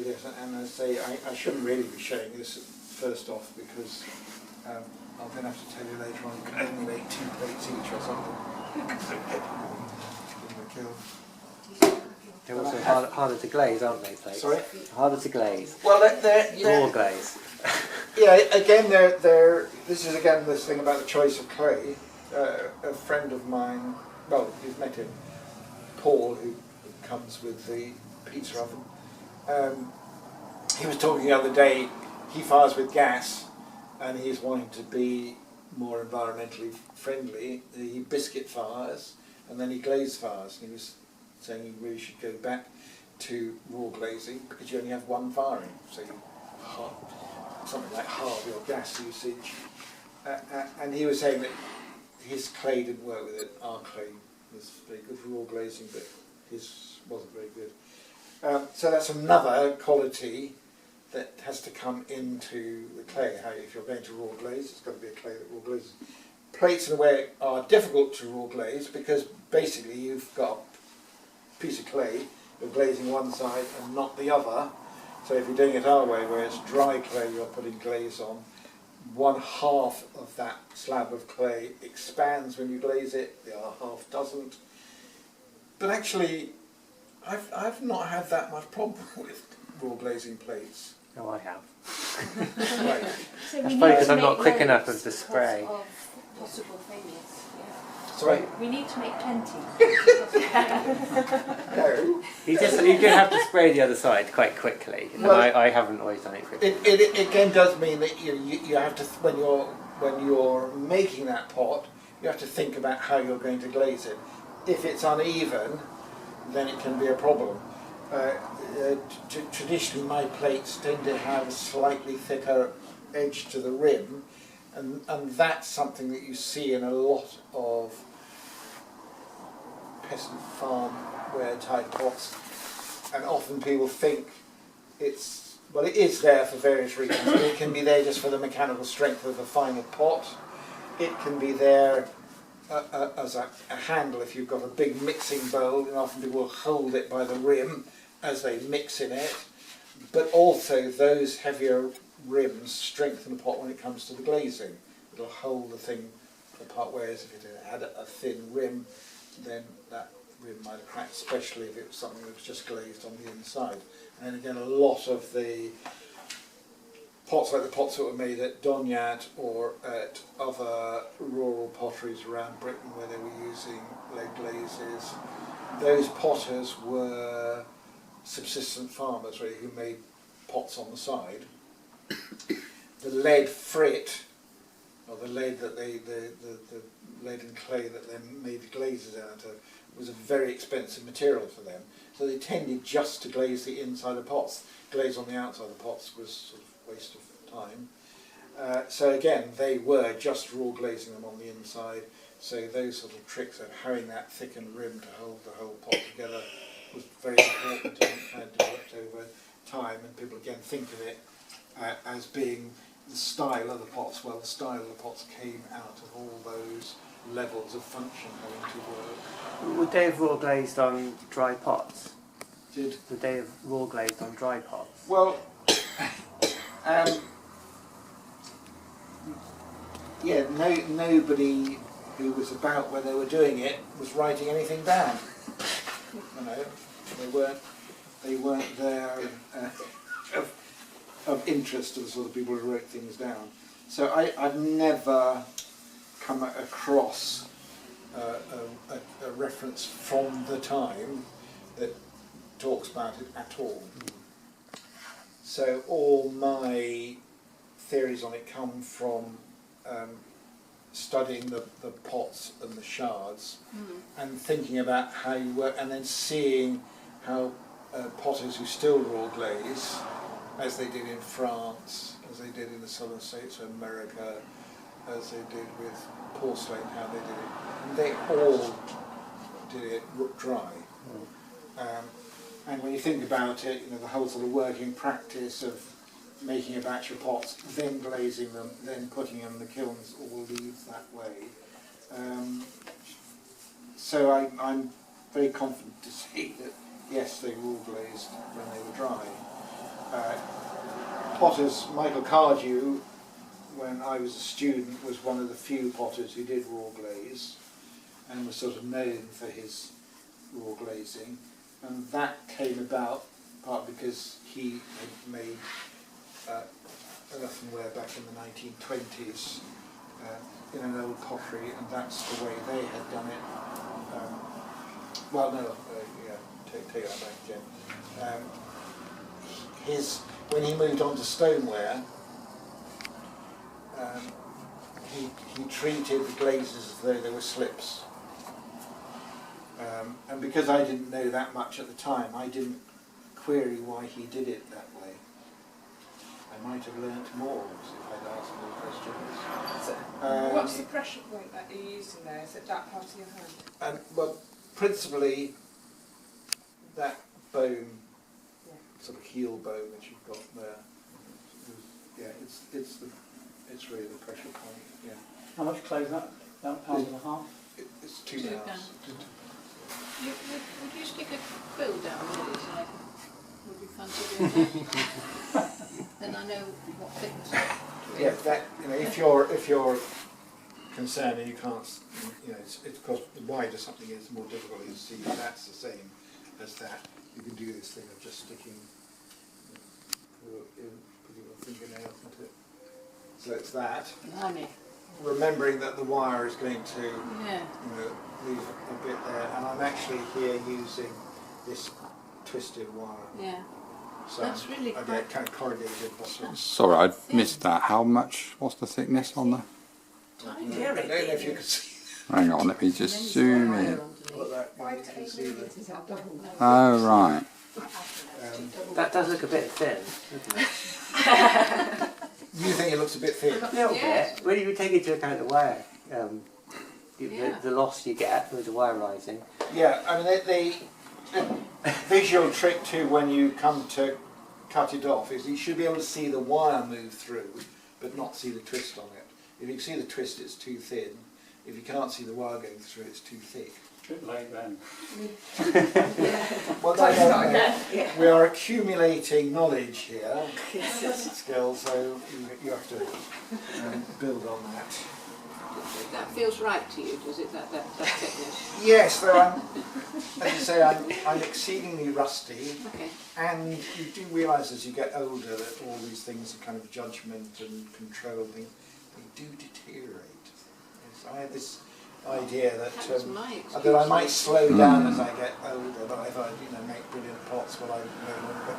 with it, and I say I shouldn't really be showing this first off because I'll then have to tell you later on you can only make 2 plates each or something. In the kiln. They're also harder to glaze, aren't they, plates? Sorry? Harder to glaze. Well, they're More glaze. Yeah, again, this is again this thing about the choice of clay. A friend of mine, well, you've met him, Paul, who comes with the pizza oven. He was talking the other day, he fires with gas and he's wanting to be more environmentally friendly. He biscuit fires and then he glaze fires. And he was saying you really should go back to raw glazing because you only have one firing, so you something like half your gas usage. And he was saying that his clay didn't work with it. Our clay was very good for raw glazing, but his wasn't very good. So that's another quality that has to come into the clay. How, if you're going to raw glaze, it's got to be a clay that raw glazes. Plates, in a way, are difficult to raw glaze because basically you've got a piece of clay, you're glazing one side and not the other. So if you're doing it our way, where it's dry clay you're putting glaze on, 1/2 of that slab of clay expands when you glaze it, the other half doesn't. But actually, I've not had that much problem with raw glazing plates. Oh, I have. Right. So That's probably because I'm not quick enough with the spray. Of possible failures. Yeah. Sorry? We need to make plenty. No. You do have to spray the other side quite quickly. And Well, I haven't always done it quickly. It again does mean that you have to, when you're making that pot, you have to think about how you're going to glaze it. If it's uneven, then it can be a problem. Traditionally, my plates tend to have a slightly thicker edge to the rim, and that's something that you see in a lot of peasant farmware type pots, and often people think it's, well, it is there for various reasons. It can be there just for the mechanical strength of the final pot. It can be there as a handle if you've got a big mixing bowl, and often people will hold it by the rim as they mix in it. But also those heavier rims strengthen the pot when it comes to the glazing. It'll hold the thing apart, whereas if it had a thin rim, then that rim might have cracked, especially if it was something that was just glazed on the inside. And again, a lot of the pots, like the pots that were made at Donyat or at other rural potteries around Britain where they were using lead glazes, those potters were subsistent farmers really who made pots on the side. The lead frit, or the lead that the lead and clay that they made the glazes out of, was a very expensive material for them. So they tended just to glaze the inside of pots. Glaze on the outside of the pots was sort of waste of time. So again, they were just raw glazing them on the inside. So those sort of tricks of having that thickened rim to hold the whole pot together was very important and developed over time. And people again think of it as being the style of the pots. Well, the style of the pots came out of all those levels of function having to work. Would they have raw glazed on dry pots? Would they have raw glazed on dry pots? Well, yeah, nobody who was about when they were doing it was writing anything down. You know, they weren't there of interest to the sort of people who wrote things down. So I've never come across a reference from the time that talks about it at all. So all my theories on it come from studying the pots and the shards and thinking about how you work, and then seeing how potters who still raw glaze, as they did in France, as they did in the southern states of America, as they did with porcelain, how they did it. And they all did it dry. And when you think about it, you know, the whole sort of working practice of making a batch of pots, then glazing them, then putting them in the kilns, all leads that way. So I'm very confident to say that yes, they were all glazed when they were dry. potters, Michael Cardew, when I was a student, was one of the few potters who did raw glaze and was sort of known for his raw glazing, and that came about partly because he had made earthenware back in the 1920s in an old pottery, and that's the way they had done it. Well, no, yeah, take that back, Jen. When he moved on to stoneware, he treated the glazes as though they were slips. And because I didn't know that much at the time, I didn't query why he did it that way. I might have learnt more if I'd asked more questions. So, what's the pressure point that you're using there? Is it that part of your hand? Well, principally that bone, sort of heel bone that you've got there. Yeah, it's really the pressure point. Yeah. How much clay is that? About £1.50? It's 2 £2. pounds. Would you stick a quill down with it? Like, would you fancy doing that? Then I know what thickness to Yeah, that, you know, if you're concerned and you can't, you know, it's because the wider something is, the more difficult it is to see if that's the same as that. You can do this thing of just sticking putting your fingernail into it. So it's that. Blimey. Remembering that the wire is going to, Yeah. you know, leave a bit there, and I'm actually here using this twisted wire. Yeah. So That's really I quite get kind of corrugated bottom. Sorry, I missed that. How much? What's the thickness on the? I don't know if you can see. Hang on, let me just zoom in. Put that, you 5 to can 8 see the, millimetres are double. Oh right. That does look a bit thin, doesn't it? you think it looks a bit thin? A little Yes. bit. When you take into account the wire, Yeah. the loss you get with the wire rising. Yeah, I mean the visual trick too when you come to cut it off is you should be able to see the wire move through, but not see the twist on it. If you can see the twist, it's too thin. If you can't see the wire going through, it's too thick. Bit late then. Well, we are accumulating knowledge here, skills, so you have to build on that. That feels right to you, does it? That thickness? Yes, though as you say, I'm exceedingly rusty, Okay. and you do realise as you get older that all these things are kind of judgment and control things, they do deteriorate. Yes, I had this idea That was my excuse. that I might slow down as I get older, but if I make brilliant pots, well, I no longer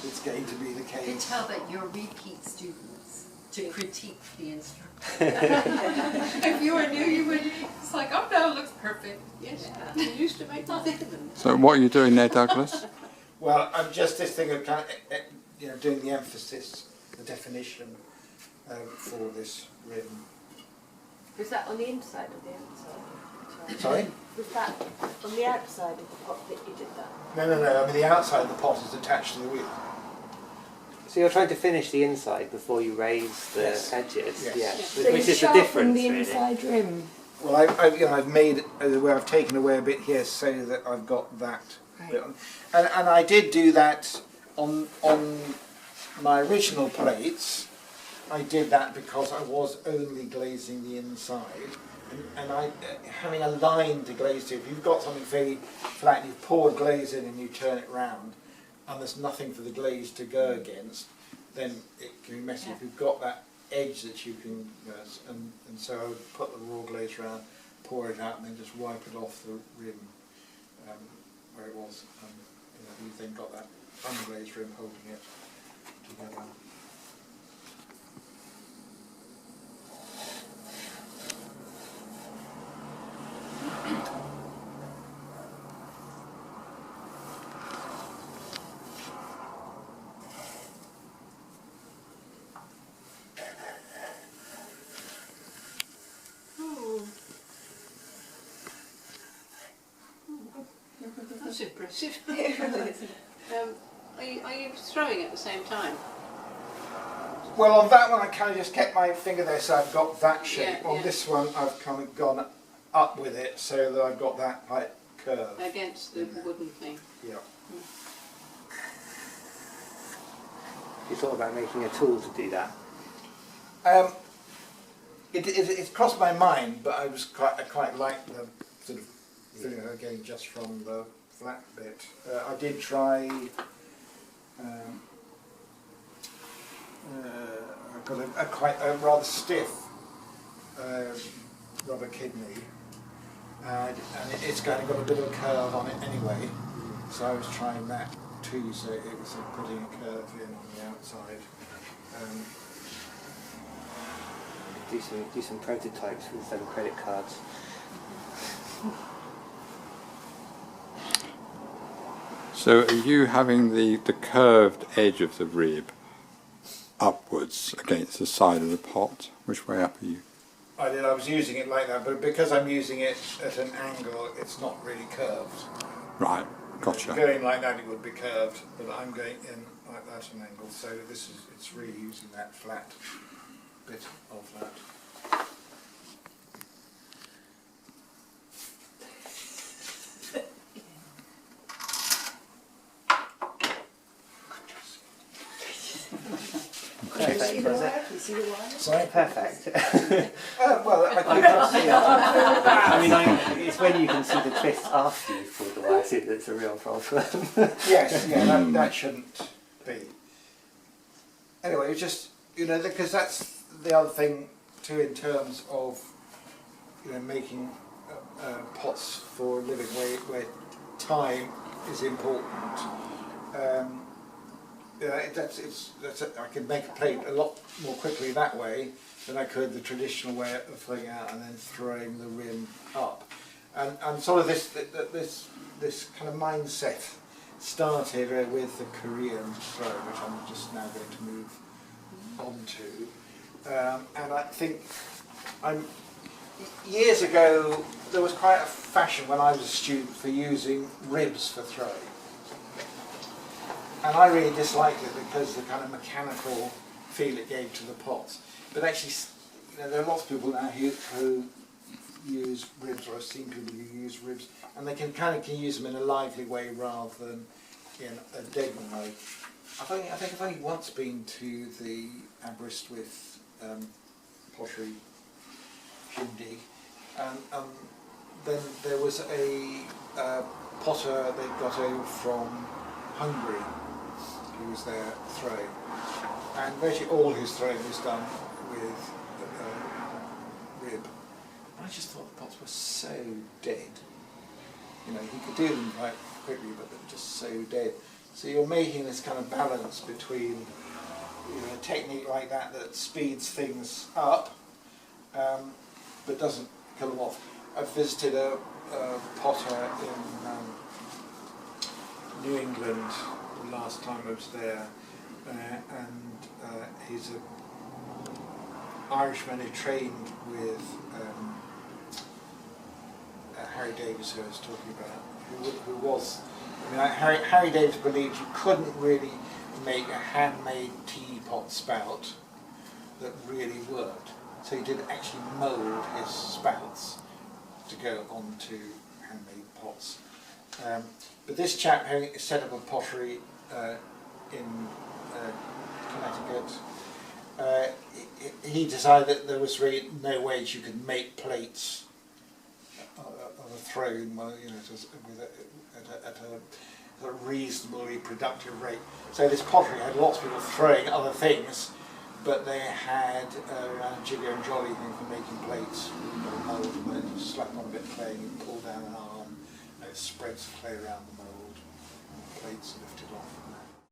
it's going to be the You can case. tell that you're repeat students to critique the instructor. If you were new, you would. It's like, oh no, it looks perfect. Yes, you used to make them thicker than So what are you doing there, Douglas? Well, I'm just this thing of kind of, doing the emphasis, the definition for this rim. Was that on the inside or the outside? Sorry? Was that on the outside of the pot that you did that? No. I mean, the outside of the pot is attached to the wheel. So you're trying to finish the inside before you raise the Yes. edges, Yes. yeah. So Which you is the sharpened difference, the really. inside rim. Well, I've made where I've taken away a bit here so that I've got that bit on, and I did do that on my original plates. I did that because I was only glazing the inside, and I having aligned the glaze to. If you've got something very flat, you've poured glaze in and you turn it round, and there's nothing for the glaze to go against, then it can be messy. If you've got that edge that you can, and so I would put the raw glaze around, pour it out, and then just wipe it off the rim where it was. You've then got that unglazed rim holding it together. That's impressive. Are you throwing at the same time? Well, on that one I kind of just kept my finger there, so I've got that shape. Yeah, On yeah. this one I've kind of gone up with it, so that I've got that like curve. Against the wooden thing? Yeah. You thought about making a tool to do that? It crossed my mind, but I quite like the sort of feeling of getting just from the flat bit. I did try. I've got a rather stiff rubber kidney, and it's kind of got a bit of a curve on it anyway. So I was trying that too. So it was putting a curve in on the outside. Do some prototypes instead of credit cards. So are you having the curved edge of the rib upwards against the side of the pot? Which way up are you? I did. I was using it like that, but because I'm using it at an angle, it's not really curved. Right, gotcha. Going like that, it would be curved, but I'm going in like that at an angle. So it's really using that flat bit of that. See the wire? You see the wire? Sorry? Perfect. Well, I can't see it. I mean, it's when you can see the twist after you've pulled the wire through that's a real problem. yes, yeah, that shouldn't be. Anyway, it's just, because that's the other thing too in terms of, making pots for a living where time is important. I can make a plate a lot more quickly that way than I could the traditional way of throwing out and then throwing the rim up. And sort of this kind of mindset started with the Korean throw, which I'm just now going to move on to. And I think years ago there was quite a fashion when I was a student for using ribs for throwing. And I really disliked it because the kind of mechanical feel it gave to the pots. But actually, there are lots of people now who use ribs, or I've seen people who use ribs, and they can use them in a lively way rather than in a deadening way. I think I've only once been to the Aberystwyth pottery shindig, and then there was a potter they got over from Hungary who was there throwing, and virtually all his throwing was done with rib. And I just thought the pots were so dead. He could do them quite quickly, but they were just so dead. So you're making this kind of balance between a technique like that speeds things up, but doesn't kill them off. I visited a potter in New England the last time I was there, and he's an Irishman who trained with Harry Davis, who I was talking about, who was, Harry Davis believed you couldn't really make a handmade teapot spout that really worked, so he did actually mould his spouts to go onto handmade pots. But this chap set up a pottery in Connecticut. He decided that there was really no way you could make plates of a throne, at a reasonably productive rate. So this pottery had lots of people throwing other things, but they had a jigger and jolly thing for making plates. You've got a mould, and then you slap on a bit of clay and you pull down an arm, and it spreads the clay around the mould, and the plates are lifted off from that.